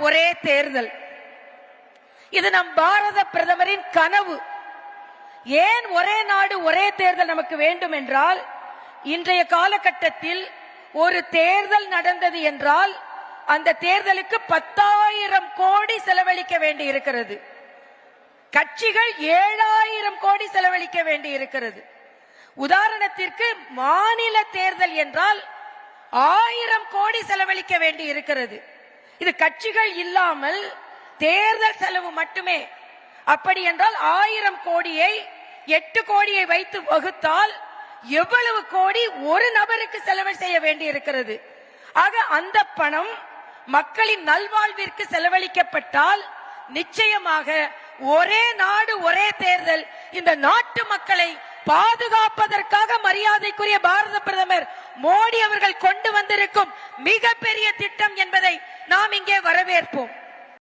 ஒரே தேர்தல். இது நம் பாரத பிரதமரின் கனவு. ஏன் ஒரே நாடு ஒரே தேர்தல் நமக்கு வேண்டும் என்றால், இன்றைய காலகட்டத்தில் ஒரு தேர்தல் நடந்தது என்றால் அந்த தேர்தலுக்கு 10,000 கோடி செலவழிக்க வேண்டி இருக்கிறது. கட்சிகள் 7,000 கோடி செலவழிக்க வேண்டி இருக்கிறது. உதாரணத்திற்கு மாநில தேர்தல் என்றால் 1000 கோடி செலவழிக்க வேண்டி இருக்கிறது. இது கட்சிகள் இல்லாமல் தேர்தல் செலவு மட்டுமே. அப்படி என்றால் 1000 கோடியை 8 கோடியை வைத்து வகுத்தால் எவ்வளவு கோடி ஒரு நபருக்கு செலவு செய்ய வேண்டி இருக்கிறது. ஆக அந்த பணம் மக்களின் நல்வாழ்விற்கு செலவழிக்கப்பட்டால் நிச்சயமாக ஒரே நாடு ஒரே தேர்தல் இந்த நாட்டு மக்களை பாதுகாப்பதற்காக மரியாதைக்குரிய பாரத பிரதமர் மோடி அவர்கள் கொண்டு வந்திருக்கும் மிகப்பெரிய திட்டம் என்பதை நாம் இங்கே வரவேற்போம்.